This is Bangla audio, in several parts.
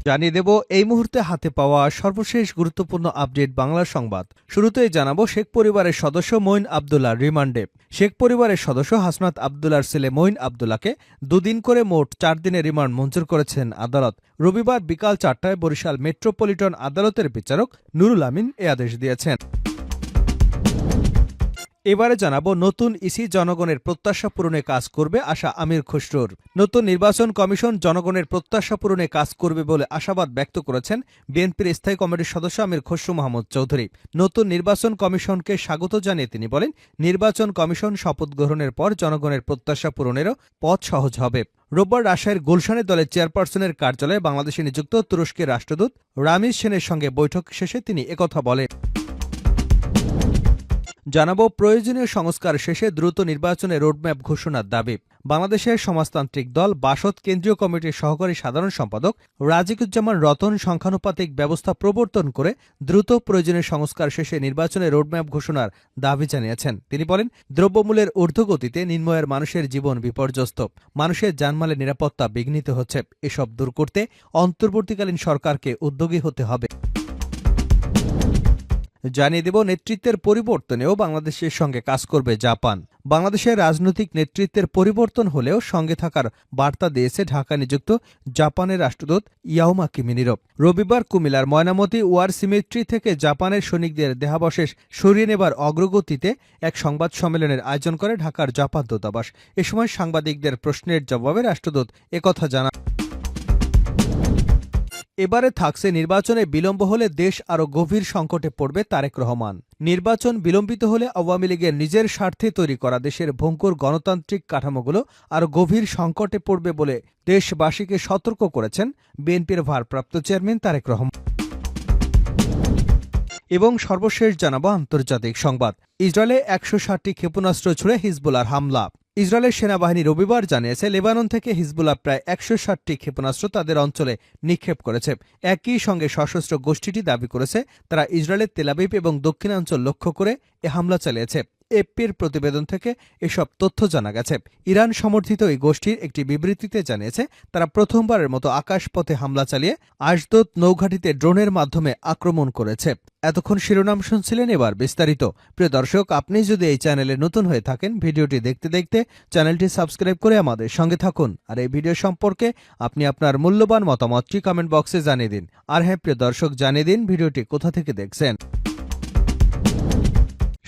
জানিয়ে দেব এই মুহূর্তে হাতে পাওয়া সর্বশেষ গুরুত্বপূর্ণ আপডেট বাংলা সংবাদ। শুরুতেই জানাবো শেখ পরিবারের সদস্য মঈন আব্দুল্লাহ রিমান্ডে। শেখ পরিবারের সদস্য হাসনাত আব্দুল্লাহর ছেলে মঈন আব্দুল্লাহকে দুদিন করে মোট 4 দিনের রিমান্ড মঞ্জুর করেছেন আদালত। রবিবার বিকাল 4টায় বরিশাল মেট্রোপলিটন আদালতের বিচারক নুরুল আমিন এ আদেশ দিয়েছেন। এবারে জানাবো নতুন ইসি জনগণের প্রত্যাশা পূরণে কাজ করবে আশা আমির খসরুর। নতুন নির্বাচন কমিশন জনগণের প্রত্যাশা পূরণে কাজ করবে বলে আশাবাদ ব্যক্ত করেছেন বিএনপির স্থায়ী কমিটির সদস্য আমির খসরু মাহমুদ চৌধুরী। নতুন নির্বাচন কমিশনকে স্বাগত জানিয়ে তিনি বলেন, নির্বাচন কমিশন শপথ গ্রহণের পর জনগণের প্রত্যাশা পূরণেরও পথ সহজ হবে। রোববার রাজশাহীর গুলশানে দলের চেয়ারপারসনের কার্যালয়ে বাংলাদেশে নিযুক্ত তুরস্কের রাষ্ট্রদূত রামিজ সেনের সঙ্গে বৈঠক শেষে তিনি একথা বলেন। জানাবো প্রয়োজনীয় সংস্কার শেষে দ্রুত নির্বাচনে রোডম্যাপ ঘোষণার দাবি। বাংলাদেশের সমাজতান্ত্রিক দল বাসদ কেন্দ্রীয় কমিটির সহকারী সাধারণ সম্পাদক রাজিকুজ্জামান রতন সংখ্যানুপাতিক ব্যবস্থা প্রবর্তন করে দ্রুত প্রয়োজনীয় সংস্কার শেষে নির্বাচনে রোডম্যাপ ঘোষণার দাবি জানিয়েছেন। তিনি বলেন, দ্রব্যমূল্যের ঊর্ধ্বগতিতে নিম্নআয়ের মানুষের জীবন বিপর্যস্ত, মানুষের জানমালের নিরাপত্তা বিঘ্নিত হচ্ছে। এসব দূর করতে অন্তর্বর্তীকালীন সরকারকে উদ্যোগী হতে হবে। জানিয়ে দেব নেতৃত্বের পরিবর্তনেও বাংলাদেশের সঙ্গে কাজ করবে জাপান। বাংলাদেশের রাজনৈতিক নেতৃত্বের পরিবর্তন হলেও সঙ্গে থাকার বার্তা দিয়েছে ঢাকা নিযুক্ত জাপানের রাষ্ট্রদূত ইয়াওমাকি মিনিরো। রবিবার কুমিল্লার ময়নামতি ওয়ার সিমেট্রি থেকে জাপানের সৈনিকদের দেহাবশেষ সরিয়ে নেবার অগ্রগতিতে এক সংবাদ সম্মেলনের আয়োজন করে ঢাকার জাপান দূতাবাস। এ সময় সাংবাদিকদের প্রশ্নের জবাবে রাষ্ট্রদূত একথা জানান। এবারে থাকছে নির্বাচনে বিলম্ব হলে দেশ আরও গভীর সংকটে পড়বে তারেক রহমান। নির্বাচন বিলম্বিত হলে আওয়ামী লীগের নিজের স্বার্থে তৈরি করা দেশের ভঙ্গুর গণতান্ত্রিক কাঠামোগুলো আরও গভীর সংকটে পড়বে বলে দেশবাসীকে সতর্ক করেছেন বিএনপির ভারপ্রাপ্ত চেয়ারম্যান তারেক রহমান। এবং সর্বশেষ জানাবো আন্তর্জাতিক সংবাদ। ইসরায়েলে 160টি ক্ষেপণাস্ত্র ছুড়ে হিজবুল্লাহর হামলা। ইসরায়েলের সেনাবাহিনী রবিবার জানিয়েছে, লেবানন থেকে হিজবুল্লাহ প্রায় 160টি ক্ষেপণাস্ত্র তাদের অঞ্চলে নিক্ষেপ করেছে। একই সঙ্গে সশস্ত্র গোষ্ঠীটি দাবি করেছে তারা ইসরায়েলের তেল আবিব এবং দক্ষিণাঞ্চল লক্ষ্য করে এ হামলা চালিয়েছে। এপির প্রতিবেদন থেকে এসব তথ্য জানা গেছে। ইরান সমর্থিত এই গোষ্ঠীর একটি বিবৃতিতে জানিয়েছে, তারা প্রথমবারের মতো আকাশপথে হামলা চালিয়ে আশদোদ নৌঘাঁটিতে ড্রোনের মাধ্যমে আক্রমণ করেছে। এতক্ষণ শিরোনাম শুনছিলেন, এবার বিস্তারিত। প্রিয় দর্শক, আপনি যদি এই চ্যানেলে নতুন হয়ে থাকেন, ভিডিওটি দেখতে দেখতে চ্যানেলটি সাবস্ক্রাইব করে আমাদের সঙ্গে থাকুন। আর এই ভিডিও সম্পর্কে আপনি আপনার মূল্যবান মতামতটি কমেন্ট বক্সে জানিয়ে দিন। আর হ্যাঁ প্রিয় দর্শক, জানিয়ে দিন ভিডিওটি কোথা থেকে দেখছেন।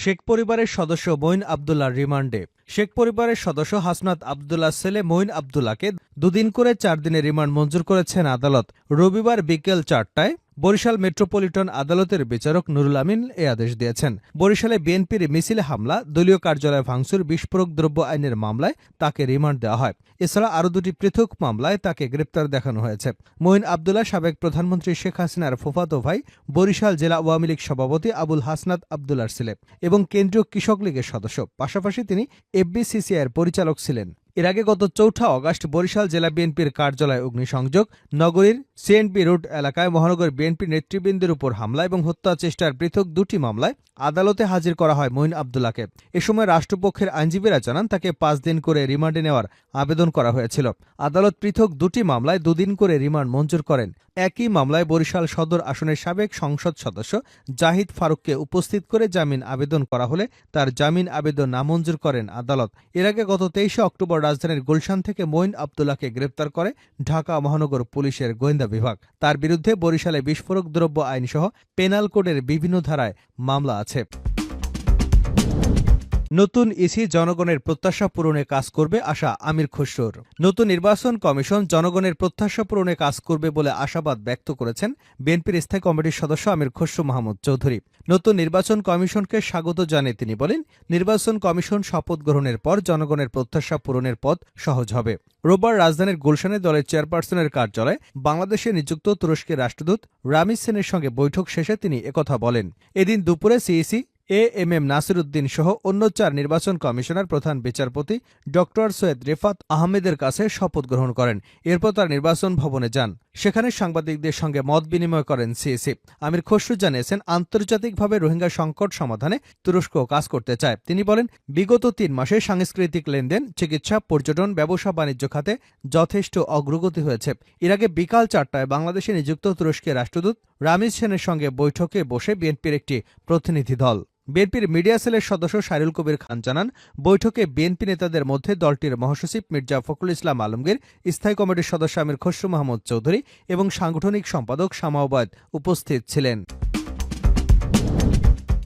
শেখ পরিবারের সদস্য মঈন আব্দুল্লাহ রিমান্ডে। শেখ পরিবারের সদস্য হাসনাত আব্দুল্লাহর ছেলে মঈন আব্দুল্লাহকে দুদিন করে 4 দিনের রিমান্ড মঞ্জুর করেছেন আদালত। রবিবার বিকেল 4টায় বরিশাল মেট্রোপলিটন আদালতের বিচারক নুরুল আমিন এ আদেশ দিয়েছেন। বরিশালে বিএনপির মিছিলে হামলা, দলীয় কার্যালয় ভাঙচুর, বিস্ফোরক দ্রব্য আইনের মামলায় তাকে রিমান্ড দেওয়া হয়। এছাড়া আরও 2টি পৃথক মামলায় তাকে গ্রেপ্তার দেখানো হয়েছে। মঈন আব্দুল্লাহ সাবেক প্রধানমন্ত্রী শেখ হাসিনার ফুফাতো ভাই, বরিশাল জেলা আওয়ামী লীগ সভাপতি আবুল হাসনাত আব্দুল্লাহর ছেলে এবং কেন্দ্রীয় কৃষক লীগের সদস্য। পাশাপাশি তিনি এফবিসিসিআইয়ের পরিচালক ছিলেন। এর আগে গত 4 আগস্ট বরিশাল জেলা বিএনপির কার্যালয়ে অগ্নিসংযোগ, নগরীর সিএনপি রোড এলাকায় মহানগর বিএনপি নেতৃবৃন্দের উপর হামলা এবং হত্যা চেষ্টার পৃথক 2টি মামলায় আদালতে হাজির করা হয় মঈন আব্দুল্লাহকে। এ সময় রাষ্ট্রপক্ষের আইনজীবীরা জানান, তাকে 5 দিন করে রিমান্ডে নেওয়ার আবেদন করা হয়েছিল। আদালত পৃথক 2টি মামলায় 2 দিন করে রিমান্ড মঞ্জুর করেন। একই মামলায় বরিশাল সদর আসনের সাবেক সংসদ সদস্য জাহিদ ফারুককে উপস্থিত করে জামিন আবেদন করা হলে তার জামিন আবেদন নামঞ্জুর করেন আদালত। এর আগে গত 23 অক্টোবর রাজধানীর গুলশান থেকে মঈন আব্দুল্লাহকে গ্রেপ্তার করে ঢাকা মহানগর পুলিশের গোয়েন্দা বিভাগ। তার বিরুদ্ধে বরিশালে বিস্ফোরক দ্রব্য আইনসহ পেনাল কোডের বিভিন্ন ধারায় মামলা আছে। নতুন ইসি জনগণের প্রত্যাশা পূরণে কাজ করবে আশা আমির খসরুর। নতুন নির্বাচন কমিশন জনগণের প্রত্যাশা পূরণে কাজ করবে বলে আশাবাদ ব্যক্ত করেছেন বিএনপির স্থায়ী কমিটির সদস্য আমির খসরু মাহমুদ চৌধুরী। নতুন নির্বাচন কমিশনকে স্বাগত জানিয়ে তিনি বলেন, নির্বাচন কমিশন শপথ গ্রহণের পর জনগণের প্রত্যাশা পূরণের পথ সহজ হবে। রোববার রাজধানীর গুলশানে দলের চেয়ারপারসনের কার্যালয়ে বাংলাদেশে নিযুক্ত তুরস্কের রাষ্ট্রদূত রামিজ সেনের সঙ্গে বৈঠক শেষে তিনি একথা বলেন। এদিন দুপুরে সিইসি এএমএম নাসির উদ্দিন সহ অন্য 4 নির্বাচন কমিশনার প্রধান বিচারপতি ড. সৈয়দ রেফাত আহমেদের কাছে শপথ গ্রহণ করেন। এরপর তার নির্বাচন ভবনে যান। সেখানে সাংবাদিকদের সঙ্গে মত বিনিময় করেন সিইসি। আমির খসরু জানিয়েছেন, আন্তর্জাতিকভাবে রোহিঙ্গা সংকট সমাধানে তুরস্ক কাজ করতে চায়। তিনি বলেন, বিগত ৩ মাসে সাংস্কৃতিক লেনদেন, চিকিৎসা, পর্যটন, ব্যবসা বাণিজ্য খাতে যথেষ্ট অগ্রগতি হয়েছে। এর আগে বিকাল ৪টায় বাংলাদেশে নিযুক্ত তুরস্কের রাষ্ট্রদূত রামিজ সেনের সঙ্গে বৈঠকে বসে বিএনপির একটি প্রতিনিধি দল। বিএনপির মিডিয়া সেলের সদস্য সাইরুল কবির খান জানান, বৈঠকে বিএনপি নেতাদের মধ্যে দলটির মহাসচিব মির্জা ফখরুল ইসলাম আলমগীর, স্থায়ী কমিটির সদস্য আমির খসরু মাহমুদ চৌধুরী এবং সাংগঠনিক সম্পাদক শামা ওবায়দ উপস্থিত ছিলেন।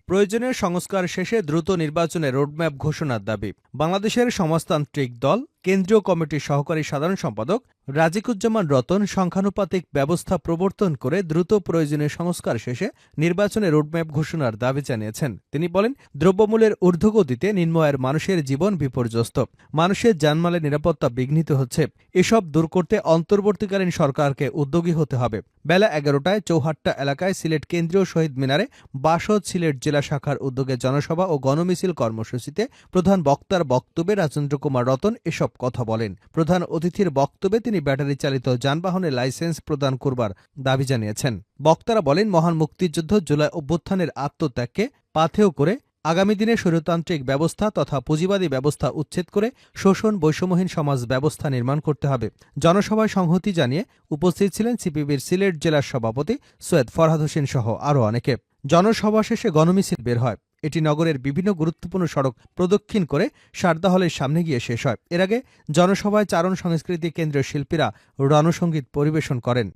প্রয়োজনীয় সংস্কার শেষে দ্রুত নির্বাচনে রোডম্যাপ ঘোষণার দাবি। বাংলাদেশের সমাজতান্ত্রিক দল কেন্দ্রীয় কমিটির সহকারী সাধারণ সম্পাদক রাজিকুজ্জামান রতন সংখ্যানুপাতিক ব্যবস্থা প্রবর্তন করে দ্রুত প্রয়োজনীয় সংস্কার শেষে নির্বাচনে রোডম্যাপ ঘোষণার দাবি জানিয়েছেন। তিনি বলেন, দ্রব্যমূল্যের ঊর্ধ্বগতিতে নিম্ন আয়ের মানুষের জীবন বিপর্যস্ত, মানুষের জানমালের নিরাপত্তা বিঘ্নিত হচ্ছে। এসব দূর করতে অন্তর্বর্তীকালীন সরকারকে উদ্যোগী হতে হবে। বেলা ১১টায় চৌহাট্টা এলাকায় সিলেট কেন্দ্রীয় শহীদ মিনারে বাসদ সিলেট জেলা শাখার উদ্যোগে জনসভা ও গণমিছিল কর্মসূচিতে প্রধান বক্তার বক্তব্যে রাজেন্দ্র কুমার রতন এসব কথা বলেন। প্রধান অতিথির বক্তব্যে তিনি ব্যাটারি চালিত যানবাহনের লাইসেন্স প্রদান করবার দাবি জানিয়েছেন। বক্তারা বলেন, মহান মুক্তিযুদ্ধ, জুলাই অভ্যুত্থানের আত্মত্যাগকে পাথেয় করে আগামী দিনে স্বৈরতান্ত্রিক ব্যবস্থা তথা পুঁজিবাদী ব্যবস্থা উচ্ছেদ করে শোষণ বৈষম্যহীন সমাজ ব্যবস্থা নির্মাণ করতে হবে। জনসভায় সংহতি জানিয়ে উপস্থিত ছিলেন সিপিবির সিলেট জেলার সভাপতি সৈয়দ ফরহাদ হোসেন সহ আরও অনেকে। জনসভা শেষে গণমিছিল বের হয়। এটি নগরের বিভিন্ন গুরুত্বপূর্ণ সড়ক প্রদক্ষিণ করে সারদা হলের সামনে গিয়ে শেষ হয়। এর আগে জনসভায় চারণ সংস্কৃতি কেন্দ্রীয় শিল্পীরা রণসঙ্গীত পরিবেশন করেন।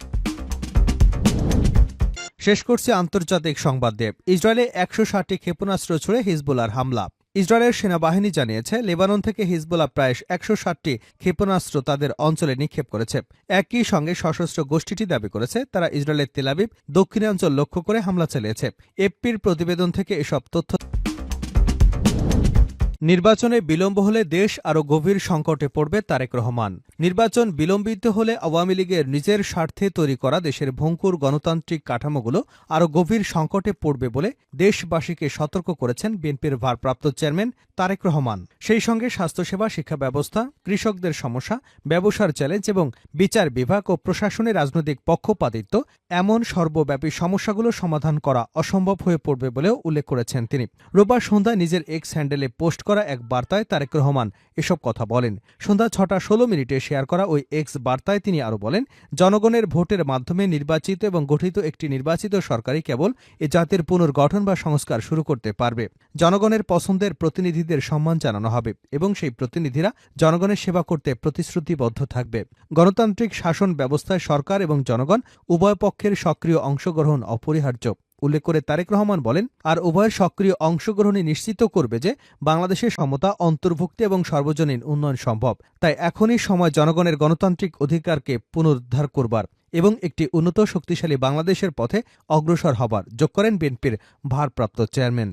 শেষ করছে আন্তর্জাতিক সংবাদ দিয়ে। ইসরায়েলে ১৬০টি ক্ষেপণাস্ত্র ছুড়ে হিজবুল্লাহর হামলা। ইসরায়েলের সেনাবাহিনী জানিয়েছে, লেবানন থেকে হিজবুল্লাহ প্রায় ১৬০টি ক্ষেপণাস্ত্র তাদের অঞ্চলে নিক্ষেপ করেছে। একই সঙ্গে সশস্ত্র গোষ্ঠীটি দাবি করেছে, তারা ইসরায়েলের তেল আবিব দক্ষিণাঞ্চল লক্ষ্য করে হামলা চালিয়েছে। এফপির প্রতিবেদন থেকে এসব তথ্য। নির্বাচনে বিলম্ব হলে দেশ আরও গভীর সংকটে পড়বে তারেক রহমান। নির্বাচন বিলম্বিত হলে আওয়ামী লীগের নিজের স্বার্থে তৈরি করা দেশের ভঙ্গুর গণতান্ত্রিক কাঠামোগুলো আরও গভীর সংকটে পড়বে বলে দেশবাসীকে সতর্ক করেছেন বিএনপির ভারপ্রাপ্ত চেয়ারম্যান তারেক রহমান। সেই সঙ্গে স্বাস্থ্যসেবা, শিক্ষা ব্যবস্থা, কৃষকদের সমস্যা, ব্যবসার চ্যালেঞ্জ এবং বিচার বিভাগ ও প্রশাসনের রাজনৈতিক পক্ষপাতিত্ব, এমন সর্বব্যাপী সমস্যাগুলো সমাধান করা অসম্ভব হয়ে পড়বে বলেও উল্লেখ করেছেন তিনি। রোববার সন্ধ্যায় নিজের এক্স হ্যান্ডেলে পোস্ট করা এক বার্তায় তারেক রহমান এসব কথা বলেন। সন্ধ্যা ৬টা ১৬ শেয়ার করা ওই এক্স বার্তায় তিনি আরও বলেন, জনগণের ভোটের মাধ্যমে নির্বাচিত এবং গঠিত একটি নির্বাচিত সরকারই কেবল এ জাতির পুনর্গঠন বা সংস্কার শুরু করতে পারবে। জনগণের পছন্দের প্রতিনিধিদের সম্মান জানানো হবে এবং সেই প্রতিনিধিরা জনগণের সেবা করতে প্রতিশ্রুতিবদ্ধ থাকবে। গণতান্ত্রিক শাসন ব্যবস্থায় সরকার এবং জনগণ উভয় পক্ষের সক্রিয় অংশগ্রহণ অপরিহার্য। উল্লেখ করে তারেক রহমান বলেন, আর উভয়ের সক্রিয় অংশগ্রহণই নিশ্চিত করবে যে বাংলাদেশের সমতা, অন্তর্ভুক্তি এবং সর্বজনীন উন্নয়ন সম্ভব। তাই এখনই সময় জনগণের গণতান্ত্রিক অধিকারকে পুনরুদ্ধার করবার এবং একটি উন্নত শক্তিশালী বাংলাদেশের পথে অগ্রসর হবার, যোগ করেন বিএনপির ভারপ্রাপ্ত চেয়ারম্যান।